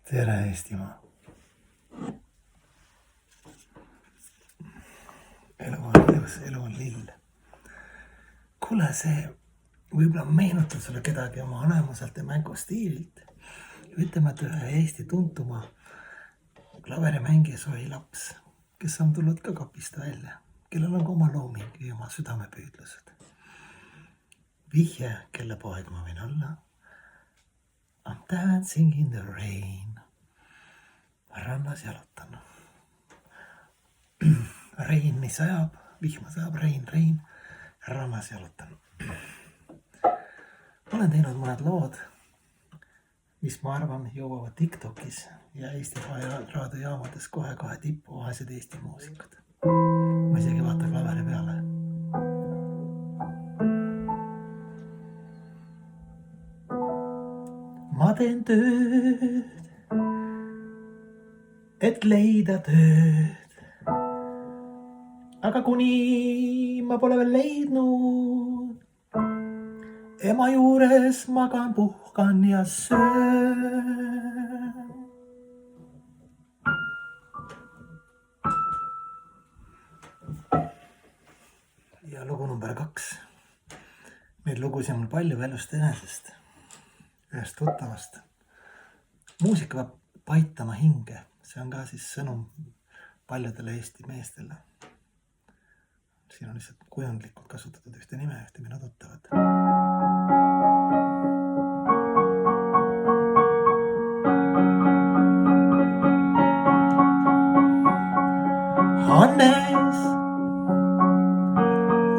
Tere Eestimaa. Elu on ilus, elu on lill. Kuule, see võib-olla meenutab sulle kedagi oma vanemuselt ja mängustiililt. Ütleme, et ühe Eesti tuntuma klaverimängija sohi laps, kes on tulnud ka kapist välja, kellel on ka oma looming ja oma südamepüüdlused. Vihje, kelle poeg ma võin olla. I'm dancing in the rain. Rannas jalutan. Rein, mis sajab, vihma sajab, rein, rannas jalutan. Olen teinud mõned lood, mis ma arvan jõuavad TikTokis ja Eesti raadiojaamades kohe tippu vaesed Eesti muusikud. Ma isegi vaata klaveri peale. Ma teen tööd, et leida tööd. Aga kuni ma pole veel leidnud, ema juures magan, puhkan ja söön. Ja lugu number 2. Neid lugusi on mul palju elust enesest, ühest tuttavast. Muusika peab paitama hinge. See on ka siis sõnum paljudele Eesti meestele. Siin on lihtsalt kujundlikult kasutatud ühte nime, ühte minu tuttavat. Hannes,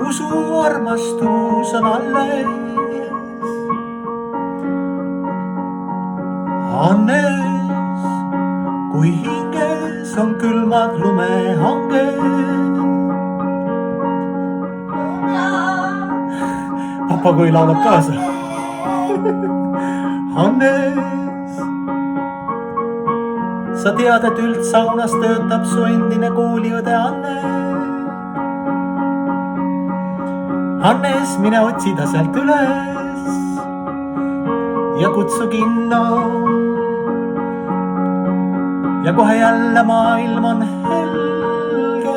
usu armastus on alles. Hannes, kui hinges on külmad lumehanged. Papagoi laulab kaasa. Hannes, sa tead, et üldsaunas töötab su endine kooliõde Anne. Hannes, mine otsi ta sealt üles ja kutsu kinno. Ja kohe jälle maailm on helge.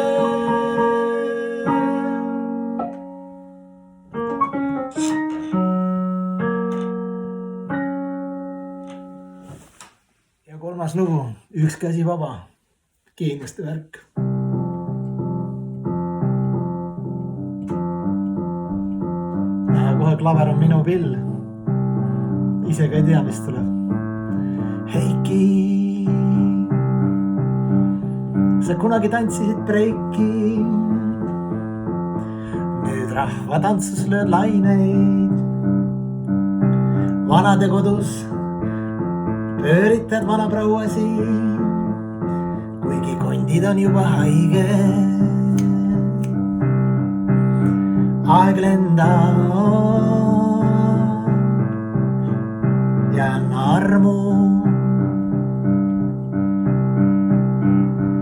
Ja 3. lugu, üks käsi vaba, geeniuste värk. Kohe klaver on minu pill. Ise ka ei tea, mis tuleb. Heiki, sa kunagi tantsisid breiki. Nüüd rahvatantsus lööd laineid. Vanade kodus pööritad vana prouasi, kuigi kondid on juba haige. Aeg lendab ja armu.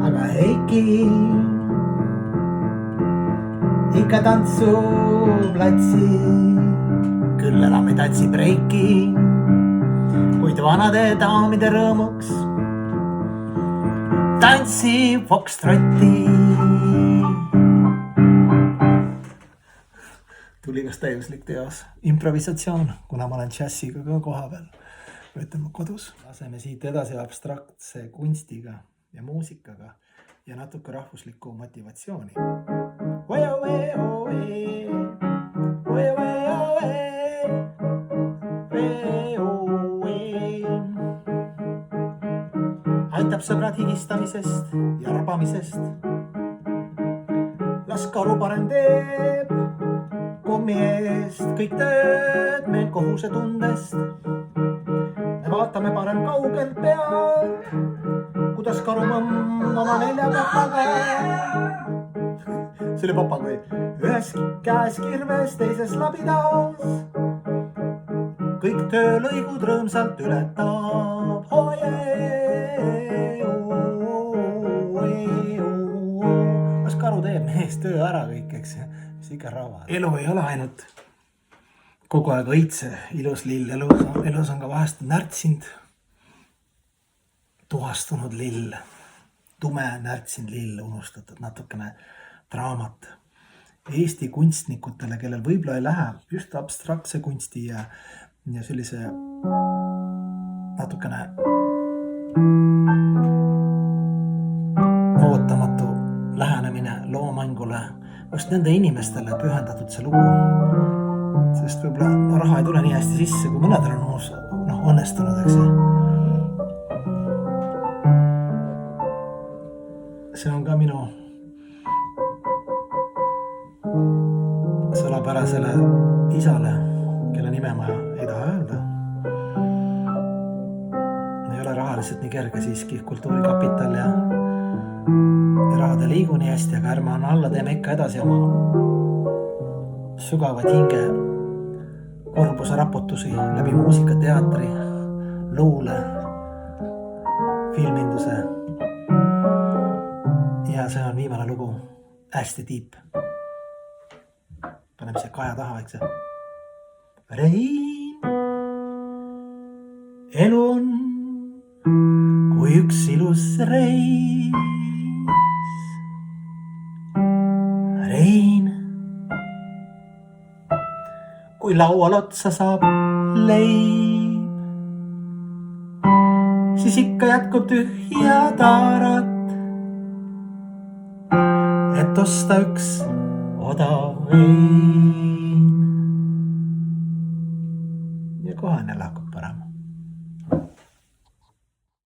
Aga Heiki ikka tantsuplatsi, küll enam ei tantsi breiki, kuid vanade daamide rõõmuks tantsib foxtrotti. Tuli kas täiuslik teos, improvisatsioon, kuna ma olen džässiga ka koha peal, ütleme kodus. Laseme siit edasi abstraktse kunstiga ja muusikaga ja natuke rahvuslikku motivatsiooni. Aitab sõbrad higistamisest ja rabamisest. Las karu parem teeb kommi eest kõik tööd meil kohuse tundest. Me vaatame parem kaugelt pealt, kuidas karumõmm oma 4 papaga. See oli papagoi. Ühes käes kirves, teises labidaas. Kõik töölõigud rõõmsalt ületab. Kas karu teeb mees töö ära kõik, eks? Mis ikka rava. Elu ei ole ainult kogu aeg õitse, ilus lill. Elus on ka vahest närtsind. puhastunud lill, tume närtsinud lill, unustatud, natukene draamat. Eesti kunstnikutele, kellel võib-olla ei lähe just abstraktse kunsti ja sellise natukene ootamatu lähenemine loomängule, just nende inimestele pühendatud see lugu. Sest võib-olla raha ei tule nii hästi sisse, kui mõnedel on õnnestunud, eks. See on ka minu salapärasele isale, kelle nime ma ei taha öelda. Ei ole rahaliselt nii kerge siiski, kultuurikapital ja rahad ei liigu nii hästi, aga ärme anna alla, teeme ikka edasi oma sügavaid hinge kurbuse raputusi läbi muusika, teatri, luule, filminduse. Ja see on viimane lugu, hästi tiip. Paneme see Kaja taha, eks. Rein, elu on kui üks ilus reis. Rein, kui laual otsa saab leib, siis ikka jätkub tühja taarat, et osta üks odav vein. Ja kohane lagu.